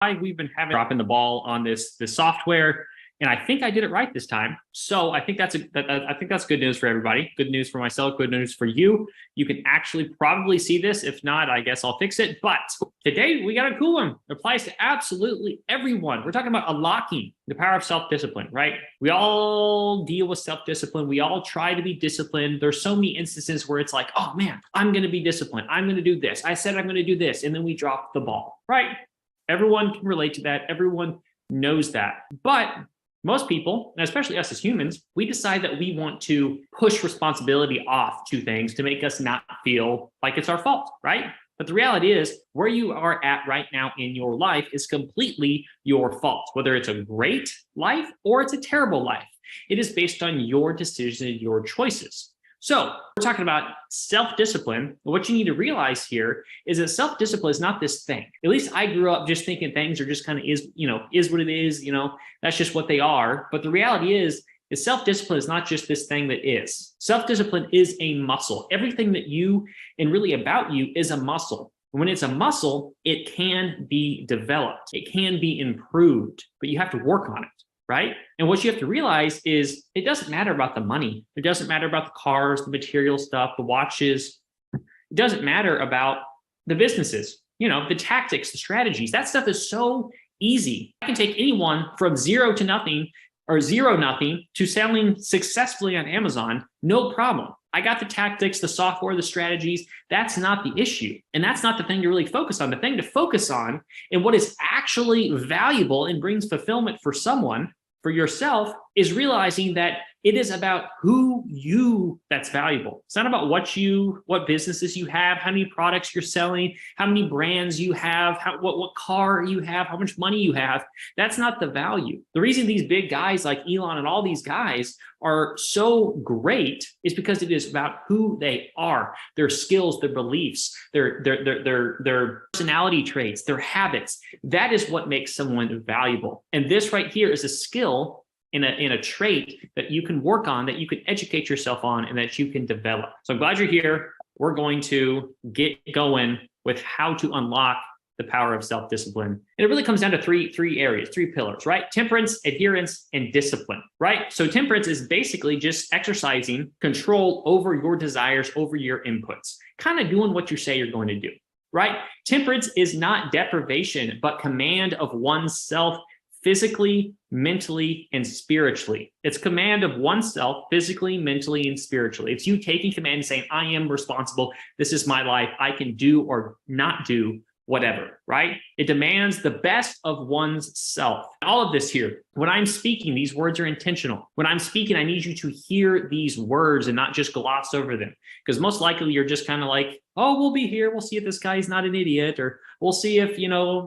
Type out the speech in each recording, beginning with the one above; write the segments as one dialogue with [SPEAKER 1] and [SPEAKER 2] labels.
[SPEAKER 1] We've been dropping the ball on this software, and I think I did it right this time. So I think that's good news for everybody. Good news for myself. Good news for you. You can actually probably see this. If not, I guess I'll fix it. But today we got a cool one. It applies to absolutely everyone. We're talking about unlocking the power of self-discipline, right? We all deal with self-discipline. We all try to be disciplined. There's so many instances where it's like, oh man, I'm going to be disciplined. I'm going to do this. I said I'm going to do this, and then we drop the ball, right? Everyone can relate to that. Everyone knows that. But most people, and especially us as humans, we decide that we want to push responsibility off to things to make us not feel like it's our fault, right? But the reality is, where you are at right now in your life is completely your fault, whether it's a great life or it's a terrible life. It is based on your decisions, your choices. So we're talking about self-discipline. What you need to realize here is that self-discipline is not this thing. At least I grew up just thinking things are just kind of is what it is, that's just what they are. But the reality is self-discipline is not just this thing that is. Self-discipline is a muscle. Everything that you and really about you is a muscle. When it's a muscle, it can be developed. It can be improved, but you have to work on it. Right? And what you have to realize is it doesn't matter about the money. It doesn't matter about the cars, the material stuff, the watches. It doesn't matter about the businesses, the tactics, the strategies. That stuff is so easy. I can take anyone from zero to nothing or zero nothing to selling successfully on Amazon. No problem. I got the tactics, the software, the strategies. That's not the issue. And that's not the thing to really focus on. The thing to focus on and what is actually valuable and brings fulfillment for someone, for yourself, is realizing that it is about who you that's valuable. It's not about what businesses you have, how many products you're selling, how many brands you have, what car you have, how much money you have. That's not the value. The reason these big guys like Elon and all these guys are so great is because it is about who they are, their skills, their beliefs, their personality traits, their habits. That is what makes someone valuable. And this right here is a skill in a trait that you can work on, that you can educate yourself on, and that you can develop. So I'm glad you're here. We're going to get going with how to unlock the power of self-discipline. And it really comes down to three areas, three pillars, right? Temperance, adherence, and discipline, right? So temperance is basically just exercising control over your desires, over your inputs, kind of doing what you say you're going to do, right? Temperance is not deprivation, but command of oneself physically, mentally, and spiritually. It's command of oneself physically, mentally, and spiritually. It's you taking command and saying, I am responsible. This is my life. I can do or not do whatever, right? It demands the best of one's self. All of this here, when I'm speaking, these words are intentional. When I'm speaking, I need you to hear these words and not just gloss over them. Because most likely you're just kind of like, oh, we'll be here. We'll see if this guy's not an idiot, or we'll see if,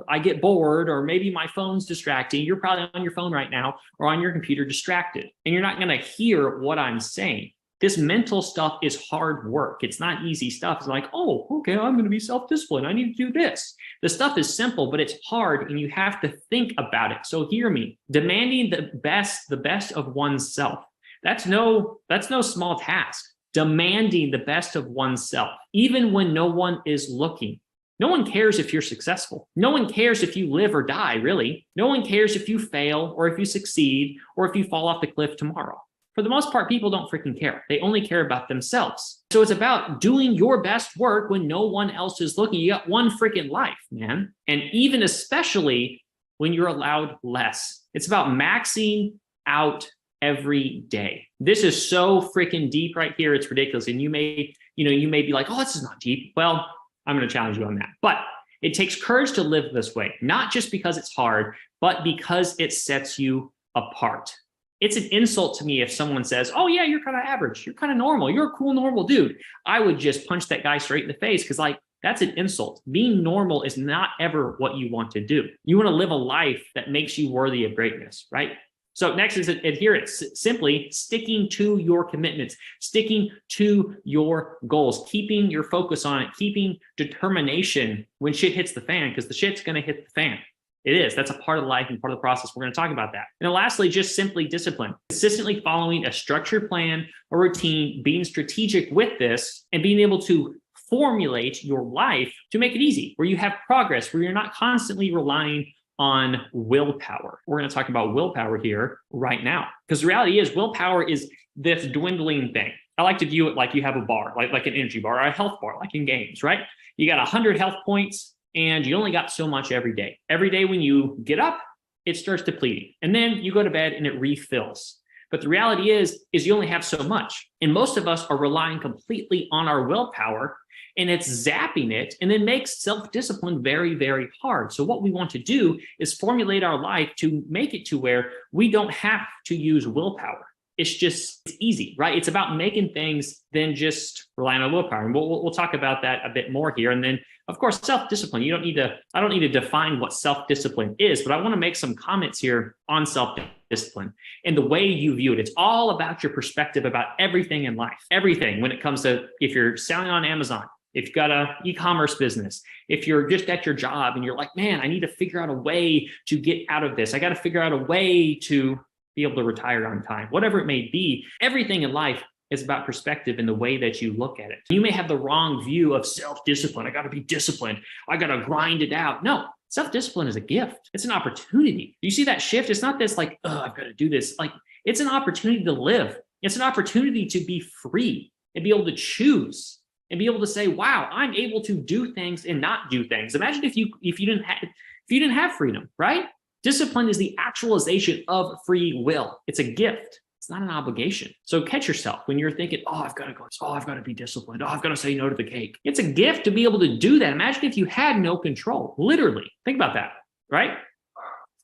[SPEAKER 1] I get bored, or maybe my phone's distracting. You're probably on your phone right now or on your computer distracted, and you're not going to hear what I'm saying. This mental stuff is hard work. It's not easy stuff. It's like, oh, okay, I'm going to be self-disciplined. I need to do this. The stuff is simple, but it's hard, and you have to think about it. So hear me. Demanding the best of oneself. That's no small task. Demanding the best of oneself, even when no one is looking. No one cares if you're successful. No one cares if you live or die, really. No one cares if you fail or if you succeed or if you fall off the cliff tomorrow. For the most part, people don't freaking care. They only care about themselves. So it's about doing your best work when no one else is looking. You got one freaking life, man. And even especially when you're allowed less. It's about maxing out every day. This is so freaking deep right here. It's ridiculous. And you may be like, oh, this is not deep. Well, I'm going to challenge you on that. But it takes courage to live this way, not just because it's hard, but because it sets you apart. It's an insult to me if someone says, oh yeah, you're kind of average. You're kind of normal. You're a cool, normal dude. I would just punch that guy straight in the face, because that's an insult. Being normal is not ever what you want to do. You want to live a life that makes you worthy of greatness, right? So next is adherence, simply sticking to your commitments, sticking to your goals, keeping your focus on it, keeping determination when shit hits the fan, because the shit's going to hit the fan. It is. That's a part of life and part of the process. We're going to talk about that. And then lastly, just simply discipline, consistently following a structured plan, a routine, being strategic with this, and being able to formulate your life to make it easy, where you have progress, where you're not constantly relying on willpower. We're going to talk about willpower here right now, because the reality is willpower is this dwindling thing. I like to view it like you have a bar, like an energy bar or a health bar, like in games, right? You got 100 health points and you only got so much every day. Every day when you get up, it starts depleting, and then you go to bed and it refills. But the reality is you only have so much. And most of us are relying completely on our willpower, and it's zapping it, and it makes self-discipline very, very hard. So what we want to do is formulate our life to make it to where we don't have to use willpower. It's easy, right? It's about making things than just relying on willpower. And we'll talk about that a bit more here. And then, of course, self-discipline. I don't need to define what self-discipline is, but I want to make some comments here on self-discipline and the way you view it. It's all about your perspective about everything in life. Everything when it comes to, if you're selling on Amazon, if you've got an e-commerce business, if you're just at your job and you're like, man, I need to figure out a way to get out of this. I got to figure out a way to be able to retire on time, whatever it may be. Everything in life is about perspective and the way that you look at it. You may have the wrong view of self-discipline. I got to be disciplined. I got to grind it out. No, self-discipline is a gift. It's an opportunity. You see that shift? It's not this like, oh, I've got to do this. Like, it's an opportunity to live. It's an opportunity to be free and be able to choose and be able to say, wow, I'm able to do things and not do things. Imagine if you didn't have freedom, right? Discipline is the actualization of free will. It's a gift. It's not an obligation. So catch yourself when you're thinking, oh, I've got to go. Oh, I've got to be disciplined. Oh, I've got to say no to the cake. It's a gift to be able to do that. Imagine if you had no control, literally. Think about that, right?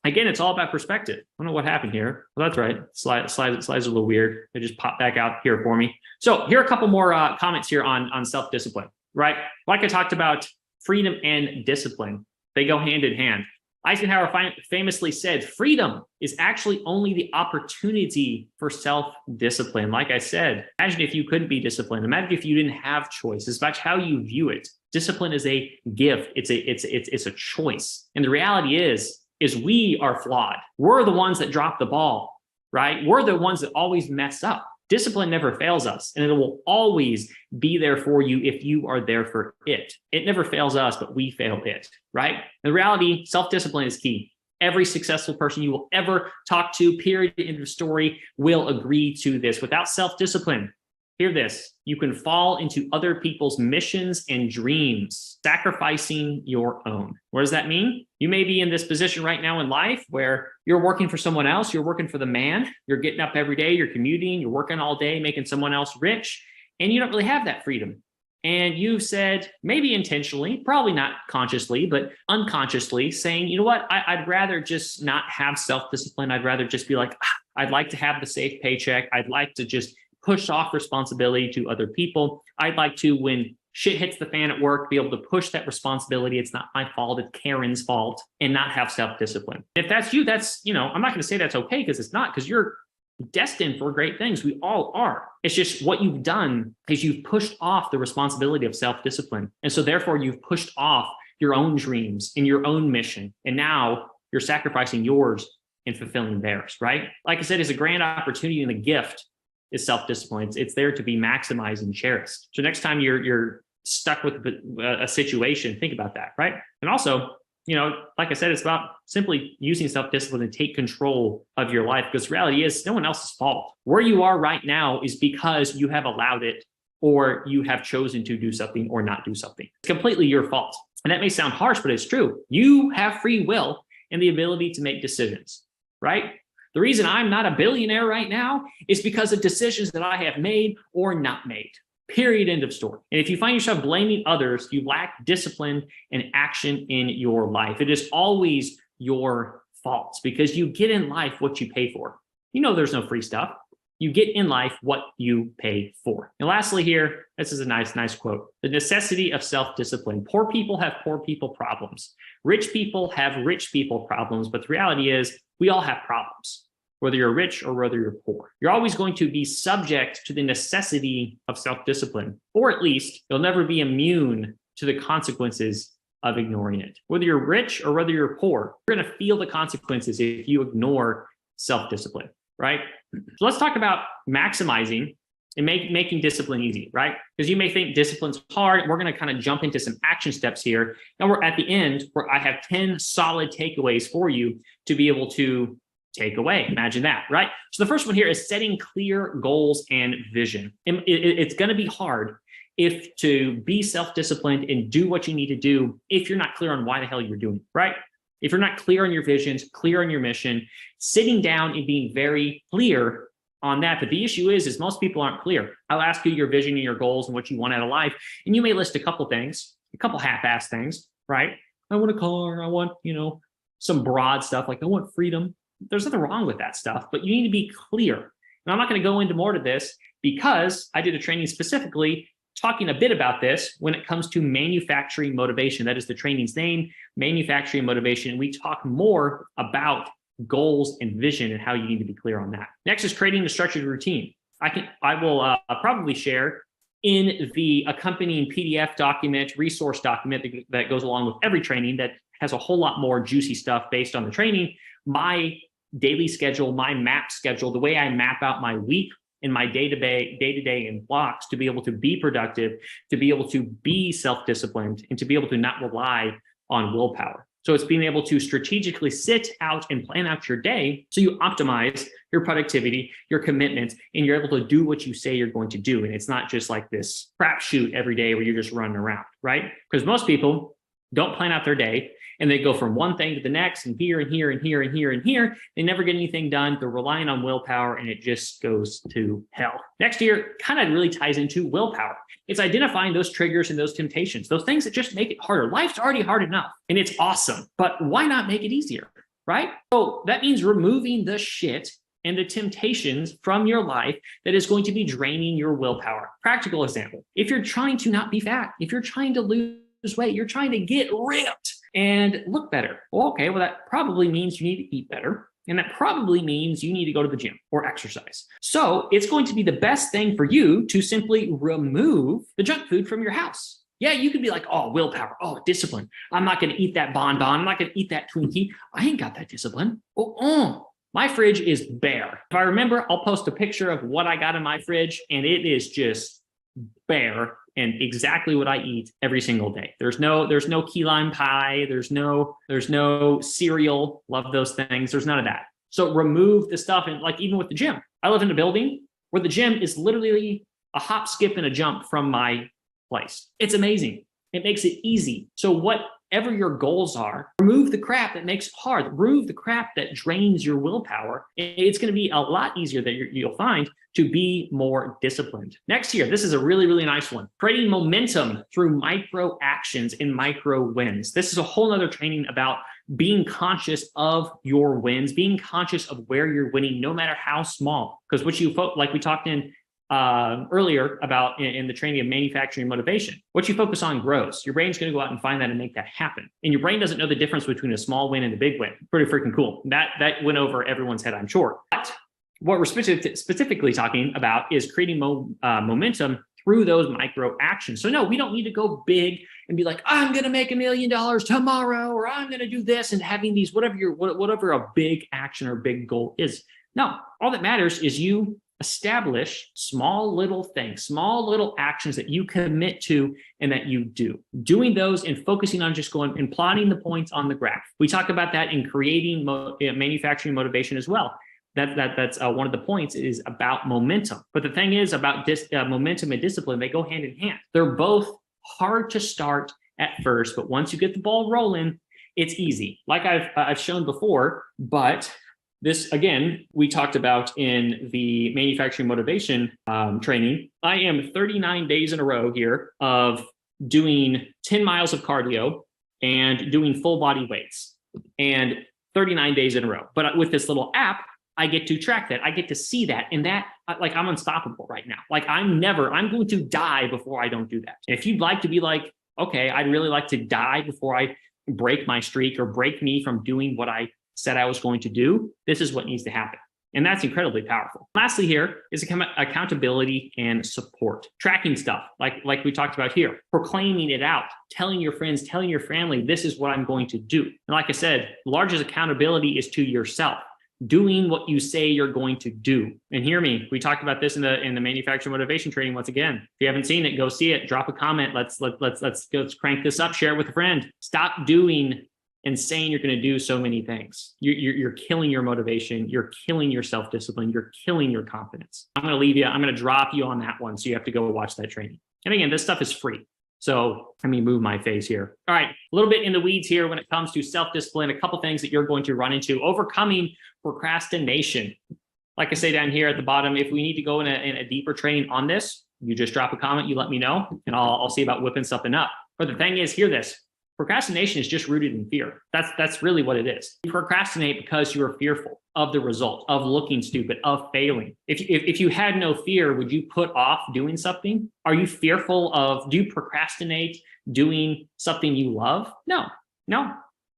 [SPEAKER 1] Again, it's all about perspective. I don't know what happened here. Well, that's right. Slides are a little weird. They just popped back out here for me. So here are a couple more comments here on self-discipline, right? Like I talked about, freedom and discipline, they go hand in hand. Eisenhower famously said, freedom is actually only the opportunity for self-discipline. Like I said, imagine if you couldn't be disciplined. Imagine if you didn't have choice. It's about how you view it. Discipline is a gift. It's a choice. And the reality is we are flawed. We're the ones that drop the ball, right? We're the ones that always mess up. Discipline never fails us, and it will always be there for you if you are there for it. It never fails us, but we fail it, right? In reality, self-discipline is key. Every successful person you will ever talk to, period, end of story, will agree to this. Without self-discipline, hear this, you can fall into other people's missions and dreams, sacrificing your own. What does that mean? You may be in this position right now in life where you're working for someone else, you're working for the man, you're getting up every day, you're commuting, you're working all day, making someone else rich, and you don't really have that freedom. And you've said, maybe intentionally, probably not consciously, but unconsciously, saying, you know what, I'd rather just not have self-discipline. I'd rather just be like, I'd like to have the safe paycheck. I'd like to just push off responsibility to other people. I'd like to, when shit hits the fan at work, be able to push that responsibility. It's not my fault, it's Karen's fault, and not have self-discipline. If that's you, that's, I'm not going to say that's okay, because it's not, because you're destined for great things. We all are. It's just what you've done is you've pushed off the responsibility of self-discipline. And so therefore you've pushed off your own dreams and your own mission. And now you're sacrificing yours and fulfilling theirs, right? Like I said, it's a grand opportunity, and a gift is self-discipline. It's there to be maximized and cherished. So next time you're stuck with a situation, think about that, right? And also, like I said, it's about simply using self-discipline to take control of your life, because the reality is no one else's fault. Where you are right now is because you have allowed it, or you have chosen to do something or not do something. It's completely your fault. And that may sound harsh, but it's true. You have free will and the ability to make decisions, right? The reason I'm not a billionaire right now is because of decisions that I have made or not made. Period. End of story. And if you find yourself blaming others, you lack discipline and action in your life. It is always your fault, because you get in life what you pay for. There's no free stuff. You get in life what you pay for. And lastly here, this is a nice quote. The necessity of self-discipline. Poor people have poor people problems. Rich people have rich people problems. But the reality is we all have problems, whether you're rich or whether you're poor. You're always going to be subject to the necessity of self-discipline, or at least you'll never be immune to the consequences of ignoring it. Whether you're rich or whether you're poor, you're going to feel the consequences if you ignore self-discipline, right? So let's talk about maximizing and making discipline easy, right? Because you may think discipline's hard. We're going to kind of jump into some action steps here. And we're at the end where I have 10 solid takeaways for you to be able to take away. Imagine that, right? So the first one here is setting clear goals and vision. It's going to be hard if to be self-disciplined and do what you need to do if you're not clear on why the hell you're doing it, right? If you're not clear on your visions, clear on your mission, sitting down and being very clear on that. But the issue is most people aren't clear. I'll ask you your vision and your goals and what you want out of life. And you may list a couple things, a couple half-ass things, right? I want a car. I want, some broad stuff. Like I want freedom. There's nothing wrong with that stuff, but you need to be clear. And I'm not going to go into more to this because I did a training specifically talking a bit about this when it comes to manufacturing motivation. That is the training's name, manufacturing motivation. We talk more about goals and vision and how you need to be clear on that. Next is creating a structured routine. I will probably share in the accompanying PDF document, resource document that goes along with every training that has a whole lot more juicy stuff based on the training, my daily schedule, my map schedule, the way I map out my week and my day-to-day in blocks to be able to be productive, to be able to be self-disciplined, and to be able to not rely on willpower. So it's being able to strategically sit out and plan out your day so you optimize your productivity, your commitments, and you're able to do what you say you're going to do. And it's not just like this crapshoot every day where you're just running around, right? Because most people don't plan out their day and they go from one thing to the next and here and here and here and here and here. They never get anything done. They're relying on willpower and it just goes to hell. Next year kind of really ties into willpower. It's identifying those triggers and those temptations, those things that just make it harder. Life's already hard enough and it's awesome, but why not make it easier, right? So that means removing the shit and the temptations from your life that is going to be draining your willpower. Practical example, if you're trying to not be fat, if you're trying to lose weight, you're trying to get ripped and look better. Well, okay, well, that probably means you need to eat better. And that probably means you need to go to the gym or exercise. So it's going to be the best thing for you to simply remove the junk food from your house. Yeah, you could be like, oh, willpower, oh, discipline. I'm not going to eat that bonbon. I'm not going to eat that Twinkie. I ain't got that discipline. My fridge is bare. If I remember, I'll post a picture of what I got in my fridge, and it is just bare and exactly what I eat every single day. There's no key lime pie. There's no cereal. Love those things. There's none of that. So remove the stuff. And like even with the gym, I live in a building where the gym is literally a hop, skip, and a jump from my place. It's amazing. It makes it easy. So whatever your goals are, remove the crap that makes it hard. Remove the crap that drains your willpower. It's going to be a lot easier that you'll find to be more disciplined. Next year, this is a really, really nice one. Creating momentum through micro actions and micro wins. This is a whole nother training about being conscious of your wins, being conscious of where you're winning, no matter how small. Because like we talked in earlier about in the training of manufacturing motivation, what you focus on grows. Your brain's going to go out and find that and make that happen. And your brain doesn't know the difference between a small win and a big win. Pretty freaking cool. That went over everyone's head, I'm sure. But what we're specifically talking about is creating momentum through those micro actions. So no, we don't need to go big and be like, I'm going to make $1 million tomorrow, or I'm going to do this, and having these, whatever a big action or big goal is. No, all that matters is you establish small little things, small little actions that you commit to and that you do. Doing those and focusing on just going and plotting the points on the graph. We talk about that in creating manufacturing motivation as well. That's one of the points is about momentum. But the thing is about momentum and discipline, they go hand in hand. They're both hard to start at first, but once you get the ball rolling, it's easy. Like I've shown before, but this, again, we talked about in the manufacturing motivation training. I am 39 days in a row here of doing 10 miles of cardio and doing full body weights, and 39 days in a row. But with this little app, I get to track that. I get to see that. And that, like, I'm unstoppable right now. Like I'm going to die before I don't do that. And if you'd like to be like, okay, I'd really like to die before I break my streak or break me from doing what I said I was going to do, this is what needs to happen. And that's incredibly powerful. Lastly here is accountability and support. Tracking stuff, like we talked about here, proclaiming it out, telling your friends, telling your family, this is what I'm going to do. And like I said, the largest accountability is to yourself. doing what you say you're going to do. And hear me, we talked about this in the manufacturer motivation training. Once again, if you haven't seen it, go see it, drop a comment. Let's crank this up, share it with a friend. Stop doing and saying you're going to do so many things. You're killing your motivation. You're killing your self-discipline. You're killing your confidence. I'm going to leave you. I'm going to drop you on that one. So you have to go watch that training. And again, this stuff is free. So let me move my face here. All right, a little bit in the weeds here when it comes to self-discipline, a couple things that you're going to run into. Overcoming procrastination. Like I say down here at the bottom, if we need to go in a deeper training on this, you just drop a comment, you let me know, and I'll see about whipping something up. But the thing is, hear this. Procrastination is just rooted in fear. That's really what it is. You procrastinate because you are fearful of the result, of looking stupid, of failing. If you had no fear, would you put off doing something? Are you fearful of, do you procrastinate doing something you love? No,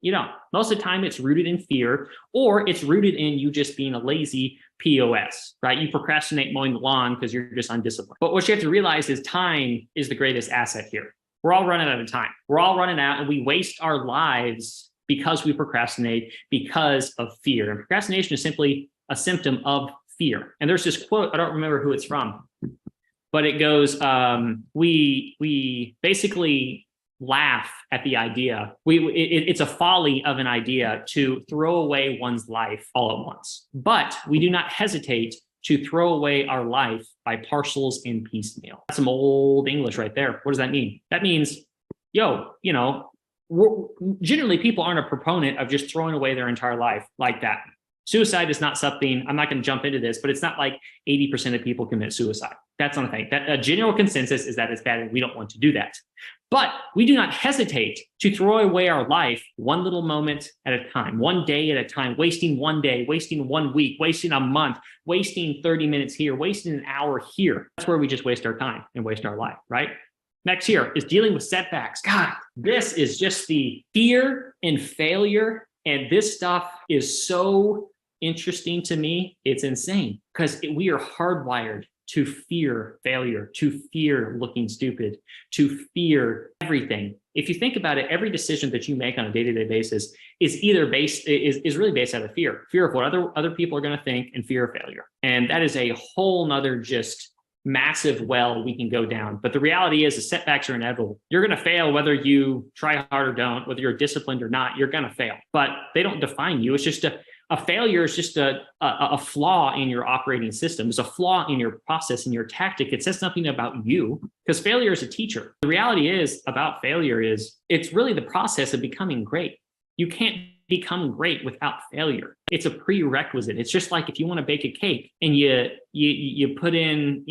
[SPEAKER 1] you don't. Most of the time it's rooted in fear, or it's rooted in you just being a lazy POS, right? You procrastinate mowing the lawn because you're just undisciplined. But what you have to realize is time is the greatest asset here. We're all running out of time. We're all running out, and we waste our lives because we procrastinate because of fear. And procrastination is simply a symptom of fear. And there's this quote, I don't remember who it's from, but it goes, we basically laugh at the idea. It's a folly of an idea to throw away one's life all at once. But we do not hesitate to throw away our life by parcels and piecemeal. That's some old English right there. What does that mean? That means, generally people aren't a proponent of just throwing away their entire life like that. Suicide is not something, I'm not going to jump into this, but it's not like 80% of people commit suicide. That's not a thing. That a general consensus is that it's bad and we don't want to do that. But we do not hesitate to throw away our life one little moment at a time, one day at a time, wasting one day, wasting 1 week, wasting a month, wasting 30 minutes here, wasting an hour here. That's where we just waste our time and waste our life, right? Next here is dealing with setbacks. God, this is just the fear and failure. And this stuff is so interesting to me. It's insane because we are hardwired to fear failure, to fear looking stupid, to fear everything. If you think about it, every decision that you make on a day-to-day basis is either really based out of fear of what other people are going to think, and fear of failure. And that is a whole nother just massive well we can go down. But the reality is the setbacks are inevitable. You're going to fail whether you try hard or don't, whether you're disciplined or not, you're going to fail. But they don't define you. It's just a failure is just a flaw in your operating system. It's a flaw in your process and your tactic. It says nothing about you, because failure is a teacher. The reality is about failure is it's really the process of becoming great. You can't become great without failure. It's a prerequisite. It's just like if you want to bake a cake and you put in,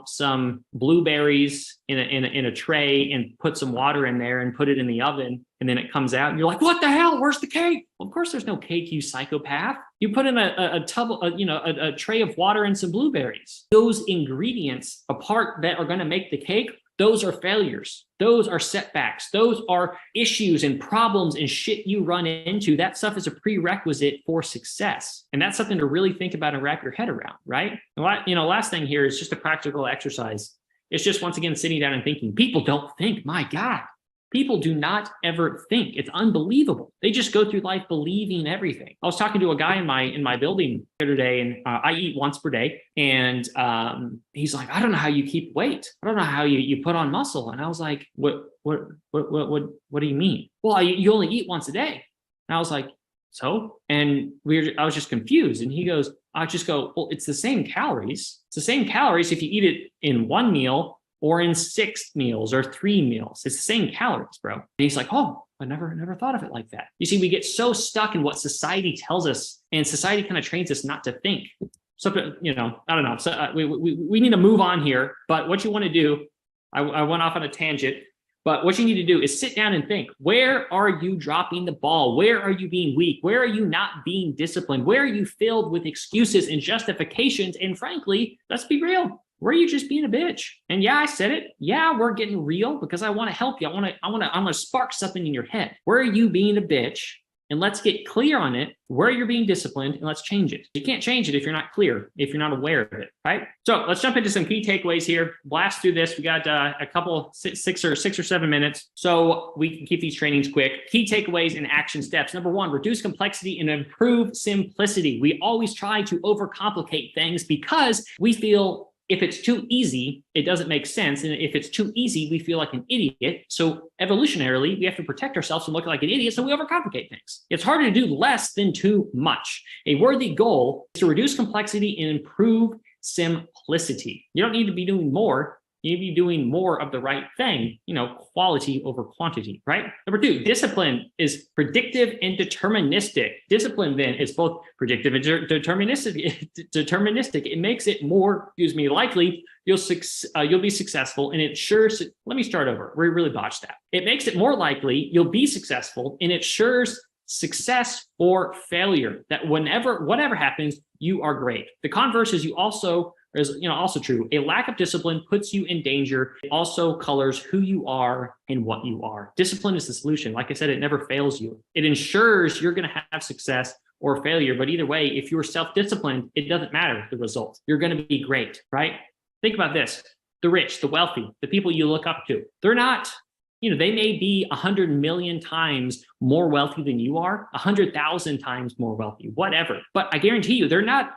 [SPEAKER 1] some blueberries in a tray and put some water in there and put it in the oven, and then it comes out and you're like, what the hell? Where's the cake? Well, of course there's no cake, you psychopath. You put in a tray of water and some blueberries. Those ingredients, a part that are going to make the cake, those are failures. Those are setbacks. Those are issues and problems and shit you run into. That stuff is a prerequisite for success. And that's something to really think about and wrap your head around, right? And last thing here is just a practical exercise. It's just, once again, sitting down and thinking. People don't think, my God. People do not ever think. It's unbelievable. They just go through life believing everything. I was talking to a guy in my building the other day, and I eat once per day. And he's like, I don't know how you keep weight. I don't know how you put on muscle. And I was like, what do you mean? Well, you only eat once a day. And I was like, so? And I was just confused. And he goes, I just go, well, it's the same calories. It's the same calories if you eat it in one meal or in 6 meals or 3 meals. It's the same calories, bro. And he's like, oh, I never thought of it like that. You see, we get so stuck in what society tells us, and society kind of trains us not to think. So, I don't know. So we need to move on here. But what you want to do, I went off on a tangent, but what you need to do is sit down and think, where are you dropping the ball? Where are you being weak? Where are you not being disciplined? Where are you filled with excuses and justifications? And frankly, let's be real. Where are you just being a bitch? And yeah, I said it. Yeah, we're getting real because I want to help you. I want to spark something in your head. Where are you being a bitch and let's get clear on it, where you're being disciplined, and let's change it. You can't change it if you're not clear, if you're not aware of it, right? So let's jump into some key takeaways here. Blast through this. We got a couple, six or 7 minutes, so we can keep these trainings quick. Key takeaways and action steps. Number 1, reduce complexity and improve simplicity. We always try to overcomplicate things because we feel if it's too easy, it doesn't make sense. And if it's too easy, we feel like an idiot. So evolutionarily, we have to protect ourselves from looking like an idiot. So we overcomplicate things. It's harder to do less than too much. A worthy goal is to reduce complexity and improve simplicity. You don't need to be doing more. You need to be doing more of the right thing, quality over quantity, right? Number 2, discipline is predictive and deterministic. Discipline then is both predictive and deterministic. It makes it more, likely you'll be successful, and it ensures, let me start over. We really botched that. It makes it more likely you'll be successful, and it ensures success or failure, that whatever happens, you are great. The converse is also true. A lack of discipline puts you in danger. It also colors who you are and what you are. Discipline is the solution. Like I said, it never fails you. It ensures you're going to have success or failure. But either way, if you're self-disciplined, it doesn't matter the result. You're going to be great, right? Think about this. The rich, the wealthy, the people you look up to, they're not, they may be 100 million times more wealthy than you are, 100,000 times more wealthy, whatever. But I guarantee you, they're not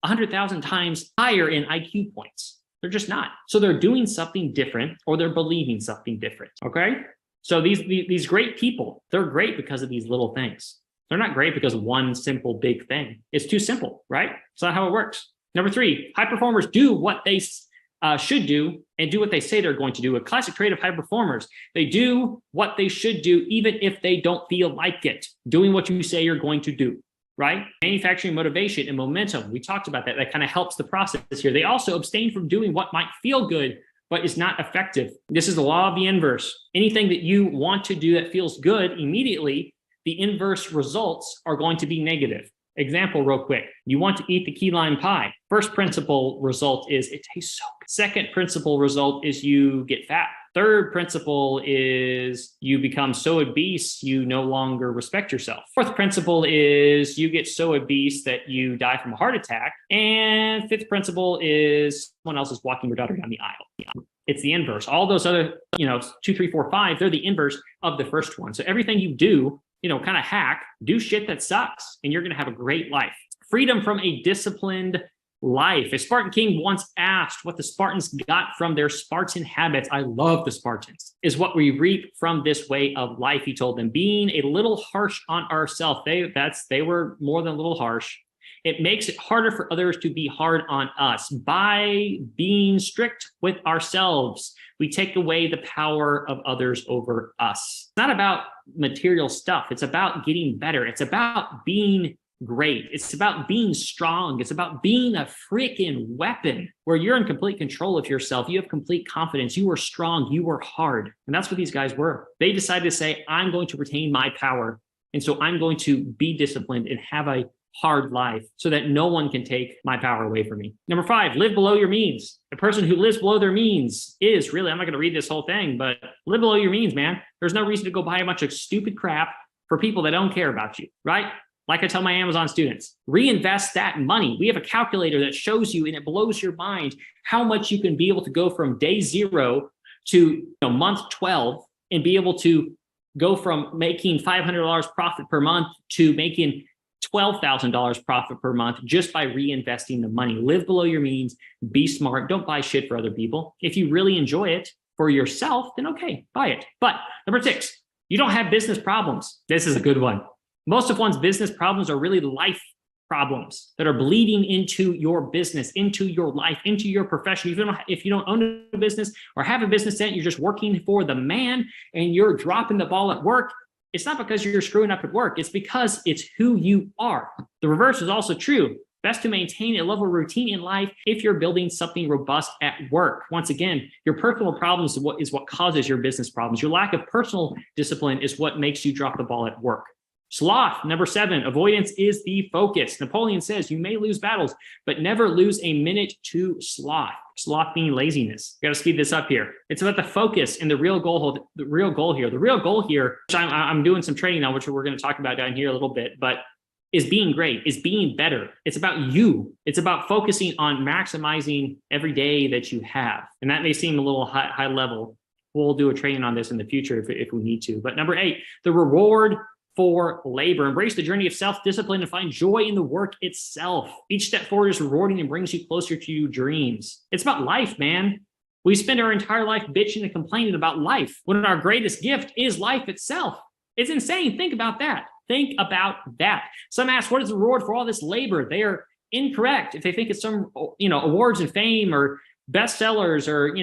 [SPEAKER 1] 100,000 times higher in IQ points. They're just not. So they're doing something different, or they're believing something different. Okay. So these great people, they're great because of these little things. They're not great because of one simple big thing. It's too simple, right? It's not how it works. Number 3, high performers do what they should do and do what they say they're going to do. A classic trait of high performers, they do what they should do, even if they don't feel like it. Doing what you say you're going to do. Right? Manufacturing motivation and momentum. We talked about that. That kind of helps the process here. They also abstain from doing what might feel good, but is not effective. This is the law of the inverse. Anything that you want to do that feels good immediately, the inverse results are going to be negative. Example real quick. You want to eat the key lime pie. First principle result is it tastes so good. Second principle result is you get fat. Third principle is you become so obese, you no longer respect yourself. Fourth principle is you get so obese that you die from a heart attack. And fifth principle is someone else is walking your daughter down the aisle. It's the inverse. All those other, 2, 3, 4, 5, they're the inverse of the first one. So everything you do, kind of hack, do shit that sucks, and you're going to have a great life. Freedom from a disciplined life. A Spartan king once asked what the Spartans got from their Spartan habits. I love the Spartans. Is what we reap from this way of life, he told them. Being a little harsh on ourselves. They were more than a little harsh. It makes it harder for others to be hard on us. By being strict with ourselves, we take away the power of others over us. It's not about material stuff. It's about getting better. It's about being great. It's about being strong. It's about being a freaking weapon where you're in complete control of yourself. You have complete confidence. You are strong. You are hard. And that's what these guys were. They decided to say, I'm going to retain my power. And so I'm going to be disciplined and have a hard life so that no one can take my power away from me. Number 5, live below your means. A person who lives below their means is really, I'm not going to read this whole thing, but live below your means, man. There's no reason to go buy a bunch of stupid crap for people that don't care about you, right? Like I tell my Amazon students, reinvest that money. We have a calculator that shows you, and it blows your mind, how much you can be able to go from day 0 to month 12 and be able to go from making $500 profit per month to making $12,000 profit per month just by reinvesting the money. Live below your means, be smart, don't buy shit for other people. If you really enjoy it for yourself, then okay, buy it. But number 6, you don't have business problems. This is a good one. Most of one's business problems are really life problems that are bleeding into your business, into your life, into your profession. If you don't own a business or have a business yet, you're just working for the man and you're dropping the ball at work. It's not because you're screwing up at work. It's because it's who you are. The reverse is also true. Best to maintain a level of routine in life if you're building something robust at work. Once again, your personal problems is what causes your business problems. Your lack of personal discipline is what makes you drop the ball at work. Sloth, number 7, avoidance is the focus. Napoleon says you may lose battles, but never lose a minute to sloth. Sloth being laziness. Got to speed this up here. It's about the focus and the real goal. The real goal here, which I'm doing some training on, which we're going to talk about down here a little bit, but is being great, is being better. It's about you. It's about focusing on maximizing every day that you have. And that may seem a little high level. We'll do a training on this in the future if we need to. But number 8, the reward for labor. Embrace the journey of self-discipline and find joy in the work itself. Each step forward is rewarding and brings you closer to your dreams. It's about life, man. We spend our entire life bitching and complaining about life when our greatest gift is life itself. It's insane. Think about that. Think about that. Some ask, what is the reward for all this labor? They are incorrect if they think it's some, awards and fame or bestsellers or,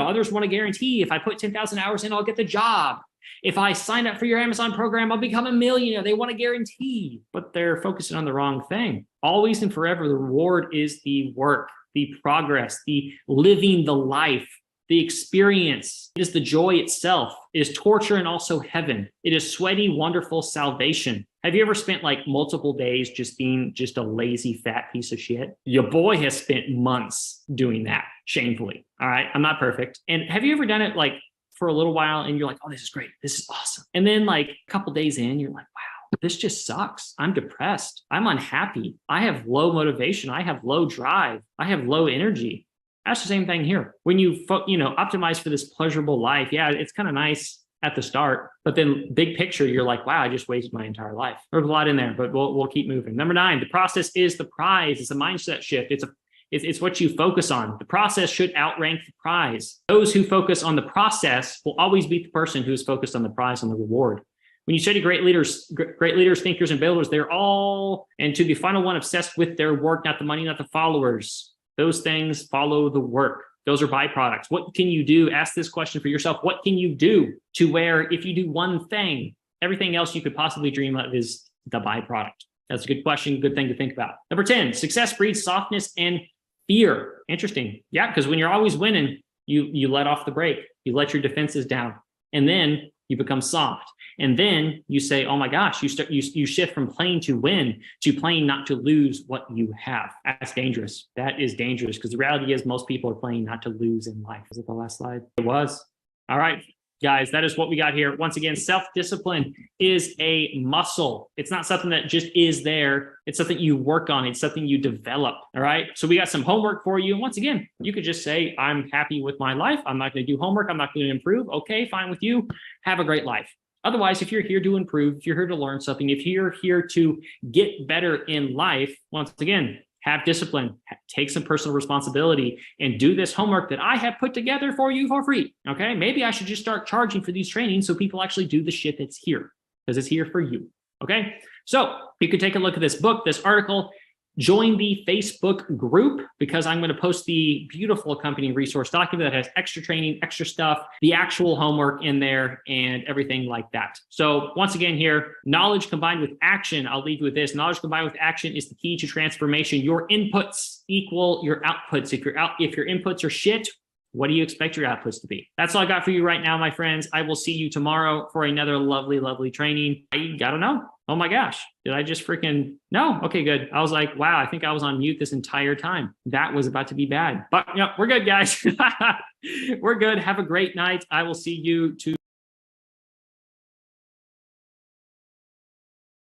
[SPEAKER 1] others want to guarantee if I put 10,000 hours in, I'll get the job. If I sign up for your Amazon program, I'll become a millionaire. They want to guarantee, but they're focusing on the wrong thing. Always and forever, the reward is the work, the progress, the living the life, the experience. It is the joy itself. It is torture and also heaven. It is sweaty, wonderful salvation. Have you ever spent like multiple days just being just a lazy fat piece of shit? Your boy has spent months doing that shamefully. All right. I'm not perfect. And have you ever done it like for a little while and you're like, oh, this is great. This is awesome. And then like a couple days in, you're like, wow, this just sucks. I'm depressed. I'm unhappy. I have low motivation. I have low drive. I have low energy. That's the same thing here. When you optimize for this pleasurable life, yeah, it's kind of nice at the start, but then big picture, you're like, wow, I just wasted my entire life. There's a lot in there, but we'll keep moving. Number 9, the process is the prize. It's a mindset shift. It's what you focus on. The process should outrank the prize. Those who focus on the process will always beat the person who is focused on the prize and the reward. When you study great leaders, thinkers, and builders, they're all, and to the final one, obsessed with their work, not the money, not the followers. Those things follow the work. Those are byproducts. What can you do? Ask this question for yourself. What can you do to where if you do one thing, everything else you could possibly dream of is the byproduct? That's a good question. Good thing to think about. Number 10, success breeds softness and fear. Interesting. Yeah, because when you're always winning, you let off the brake. You let your defenses down. And then you become soft. And then you say, oh my gosh, you shift from playing to win to playing not to lose what you have. That's dangerous. That is dangerous because the reality is most people are playing not to lose in life. Was it the last slide? It was. All right, guys, that is what we got here. Once again, self-discipline is a muscle. It's not something that just is there. It's something you work on. It's something you develop. All right. So we got some homework for you. And once again, you could just say, I'm happy with my life. I'm not going to do homework. I'm not going to improve. Okay, fine with you. Have a great life. Otherwise, if you're here to improve, if you're here to learn something, if you're here to get better in life, once again, have discipline, take some personal responsibility, and do this homework that I have put together for you for free. Okay, maybe I should just start charging for these trainings so people actually do the shit that's here because it's here for you. Okay, so you could take a look at this book, this article. Join the Facebook group because I'm going to post the beautiful accompanying resource document that has extra training, extra stuff, the actual homework in there, and everything like that. So once again here, knowledge combined with action. I'll leave you with this. Knowledge combined with action is the key to transformation. Your inputs equal your outputs. If your inputs are shit, what do you expect your outputs to be? That's all I got for you right now, my friends. I will see you tomorrow for another lovely, lovely training. I gotta know. Oh my gosh, did I just freaking, no? Okay, good. I was like, wow, I think I was on mute this entire time. That was about to be bad. But we're good, guys. We're good. Have a great night. I will see you tomorrow.